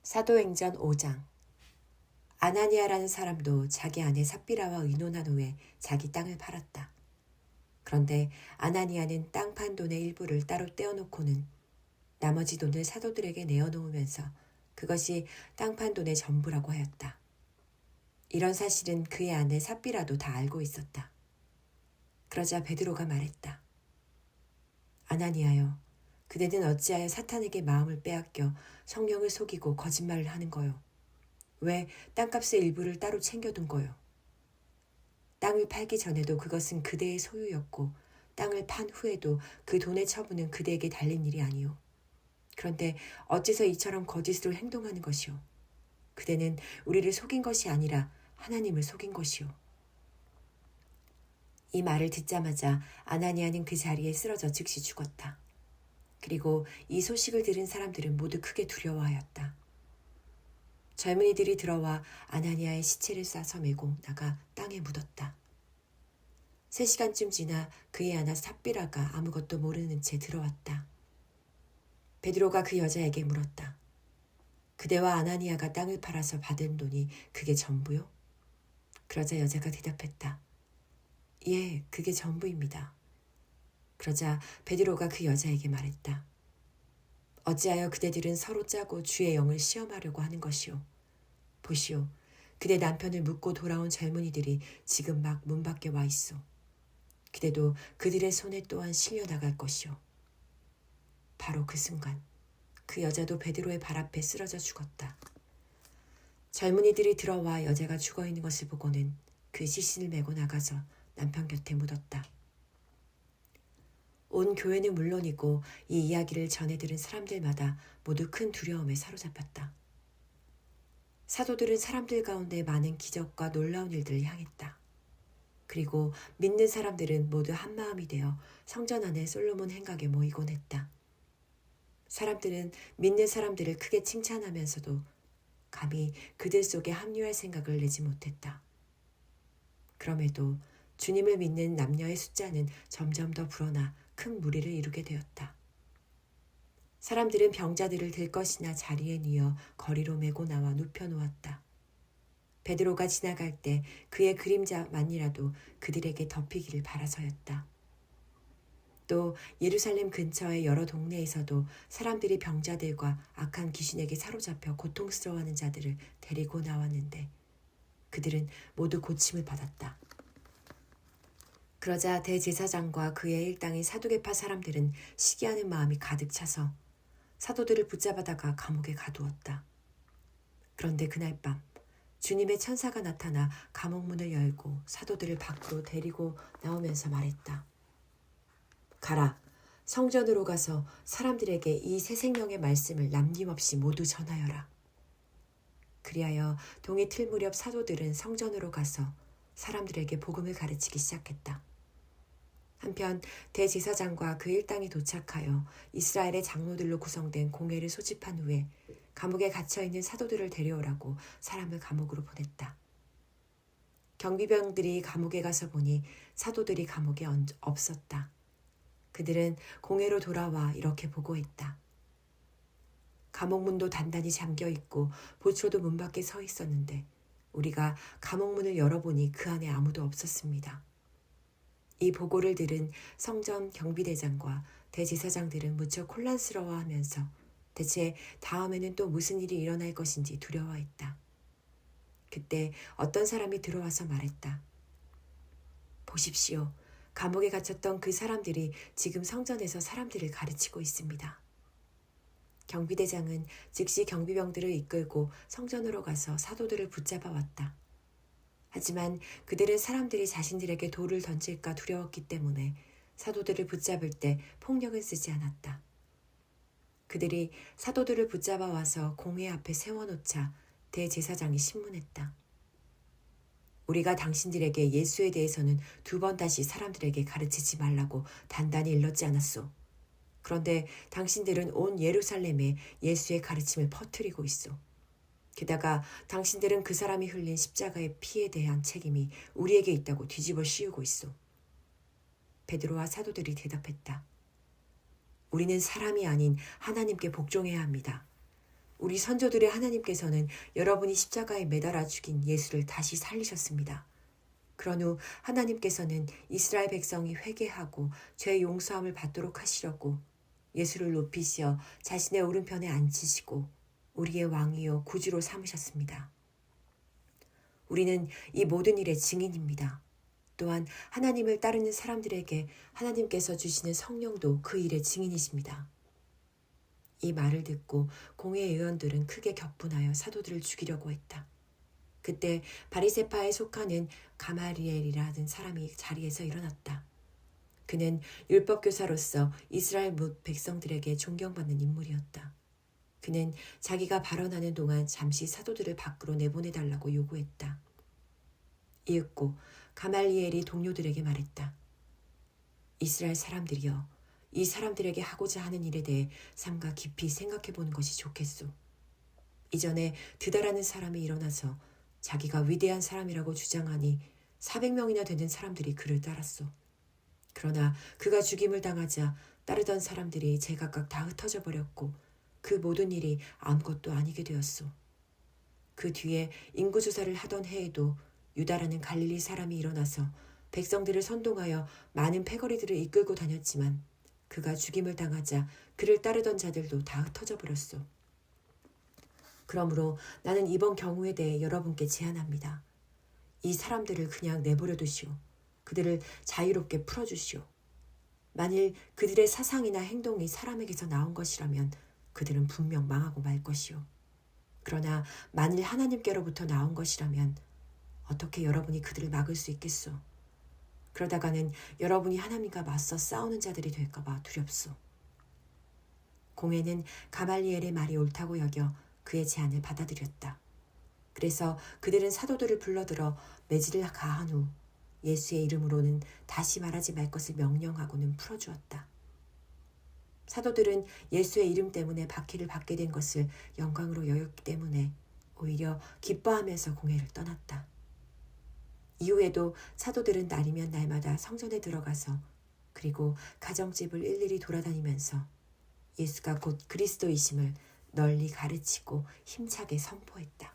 사도행전 5장. 아나니아라는 사람도 자기 아내 삽비라와 의논한 후에 자기 땅을 팔았다. 그런데 아나니아는 땅 판 돈의 일부를 따로 떼어놓고는 나머지 돈을 사도들에게 내어놓으면서 그것이 땅 판 돈의 전부라고 하였다. 이런 사실은 그의 아내 삽비라도 다 알고 있었다. 그러자 베드로가 말했다. 아나니아여, 그대는 어찌하여 사탄에게 마음을 빼앗겨 성령을 속이고 거짓말을 하는 거요? 왜 땅값의 일부를 따로 챙겨둔 거요? 땅을 팔기 전에도 그것은 그대의 소유였고 땅을 판 후에도 그 돈의 처분은 그대에게 달린 일이 아니오. 그런데 어째서 이처럼 거짓으로 행동하는 것이오? 그대는 우리를 속인 것이 아니라 하나님을 속인 것이오. 이 말을 듣자마자 아나니아는 그 자리에 쓰러져 즉시 죽었다. 그리고 이 소식을 들은 사람들은 모두 크게 두려워하였다. 젊은이들이 들어와 아나니아의 시체를 싸서 메고 나가 땅에 묻었다. 3시간쯤 지나 그의 아내 삽비라가 아무것도 모르는 채 들어왔다. 베드로가 그 여자에게 물었다. 그대와 아나니아가 땅을 팔아서 받은 돈이 그게 전부요? 그러자 여자가 대답했다. 예, 그게 전부입니다. 그러자 베드로가 그 여자에게 말했다. 어찌하여 그대들은 서로 짜고 주의 영을 시험하려고 하는 것이오. 보시오, 그대 남편을 묻고 돌아온 젊은이들이 지금 막 문 밖에 와 있어. 그대도 그들의 손에 또한 실려나갈 것이오. 바로 그 순간 그 여자도 베드로의 발 앞에 쓰러져 죽었다. 젊은이들이 들어와 여자가 죽어있는 것을 보고는 그 시신을 메고 나가서 남편 곁에 묻었다. 온 교회는 물론이고 이 이야기를 전해 들은 사람들마다 모두 큰 두려움에 사로잡혔다. 사도들은 사람들 가운데 많은 기적과 놀라운 일들을 향했다. 그리고 믿는 사람들은 모두 한마음이 되어 성전 안에 솔로몬 행각에 모이곤 했다. 사람들은 믿는 사람들을 크게 칭찬하면서도 감히 그들 속에 합류할 생각을 내지 못했다. 그럼에도 주님을 믿는 남녀의 숫자는 점점 더 불어나 큰 무리를 이루게 되었다. 사람들은 병자들을 들 것이나 자리에 뉘어 거리로 메고 나와 눕혀놓았다. 베드로가 지나갈 때 그의 그림자만이라도 그들에게 덮이기를 바라서였다. 또 예루살렘 근처의 여러 동네에서도 사람들이 병자들과 악한 귀신에게 사로잡혀 고통스러워하는 자들을 데리고 나왔는데 그들은 모두 고침을 받았다. 그러자 대제사장과 그의 일당인 사두개파 사람들은 시기하는 마음이 가득 차서 사도들을 붙잡아다가 감옥에 가두었다. 그런데 그날 밤 주님의 천사가 나타나 감옥 문을 열고 사도들을 밖으로 데리고 나오면서 말했다. 가라, 성전으로 가서 사람들에게 이 새 생명의 말씀을 남김없이 모두 전하여라. 그리하여 동이 틀 무렵 사도들은 성전으로 가서 사람들에게 복음을 가르치기 시작했다. 한편 대제사장과 그 일당이 도착하여 이스라엘의 장로들로 구성된 공회를 소집한 후에 감옥에 갇혀있는 사도들을 데려오라고 사람을 감옥으로 보냈다. 경비병들이 감옥에 가서 보니 사도들이 감옥에 없었다. 그들은 공회로 돌아와 이렇게 보고했다. 감옥문도 단단히 잠겨있고 보초도 문 밖에 서 있었는데 우리가 감옥문을 열어보니 그 안에 아무도 없었습니다. 이 보고를 들은 성전 경비대장과 대제사장들은 무척 혼란스러워하면서 대체 다음에는 또 무슨 일이 일어날 것인지 두려워했다. 그때 어떤 사람이 들어와서 말했다. 보십시오. 감옥에 갇혔던 그 사람들이 지금 성전에서 사람들을 가르치고 있습니다. 경비대장은 즉시 경비병들을 이끌고 성전으로 가서 사도들을 붙잡아 왔다. 하지만 그들은 사람들이 자신들에게 돌을 던질까 두려웠기 때문에 사도들을 붙잡을 때 폭력은 쓰지 않았다. 그들이 사도들을 붙잡아 와서 공회 앞에 세워놓자 대제사장이 신문했다. 우리가 당신들에게 예수에 대해서는 2번 다시 사람들에게 가르치지 말라고 단단히 일렀지 않았소. 그런데 당신들은 온 예루살렘에 예수의 가르침을 퍼뜨리고 있소. 게다가 당신들은 그 사람이 흘린 십자가의 피에 대한 책임이 우리에게 있다고 뒤집어 씌우고 있소. 베드로와 사도들이 대답했다. 우리는 사람이 아닌 하나님께 복종해야 합니다. 우리 선조들의 하나님께서는 여러분이 십자가에 매달아 죽인 예수를 다시 살리셨습니다. 그런 후 하나님께서는 이스라엘 백성이 회개하고 죄 용서함을 받도록 하시려고 예수를 높이시어 자신의 오른편에 앉히시고 우리의 왕이요 구주로 삼으셨습니다. 우리는 이 모든 일의 증인입니다. 또한 하나님을 따르는 사람들에게 하나님께서 주시는 성령도 그 일의 증인이십니다. 이 말을 듣고 공회 의원들은 크게 격분하여 사도들을 죽이려고 했다. 그때 바리새파에 속하는 가말리엘이라는 사람이 자리에서 일어났다. 그는 율법교사로서 이스라엘 뭇 백성들에게 존경받는 인물이었다. 그는 자기가 발언하는 동안 잠시 사도들을 밖으로 내보내달라고 요구했다. 이윽고 가말리엘이 동료들에게 말했다. 이스라엘 사람들이여, 이 사람들에게 하고자 하는 일에 대해 삼가 깊이 생각해 보는 것이 좋겠소. 이전에 드다라는 사람이 일어나서 자기가 위대한 사람이라고 주장하니 400명이나 되는 사람들이 그를 따랐소. 그러나 그가 죽임을 당하자 따르던 사람들이 제각각 다 흩어져 버렸고 그 모든 일이 아무것도 아니게 되었소. 그 뒤에 인구조사를 하던 해에도 유다라는 갈릴리 사람이 일어나서 백성들을 선동하여 많은 패거리들을 이끌고 다녔지만 그가 죽임을 당하자 그를 따르던 자들도 다 흩어져 버렸소. 그러므로 나는 이번 경우에 대해 여러분께 제안합니다. 이 사람들을 그냥 내버려 두시오. 그들을 자유롭게 풀어주시오. 만일 그들의 사상이나 행동이 사람에게서 나온 것이라면 그들은 분명 망하고 말 것이오. 그러나 만일 하나님께로부터 나온 것이라면 어떻게 여러분이 그들을 막을 수 있겠소? 그러다가는 여러분이 하나님과 맞서 싸우는 자들이 될까 봐 두렵소. 공회는 가말리엘의 말이 옳다고 여겨 그의 제안을 받아들였다. 그래서 그들은 사도들을 불러들어 매질을 가한 후 예수의 이름으로는 다시 말하지 말 것을 명령하고는 풀어주었다. 사도들은 예수의 이름 때문에 박해를 받게 된 것을 영광으로 여겼기 때문에 오히려 기뻐하면서 공회를 떠났다. 이후에도 사도들은 날이면 날마다 성전에 들어가서 그리고 가정집을 일일이 돌아다니면서 예수가 곧 그리스도이심을 널리 가르치고 힘차게 선포했다.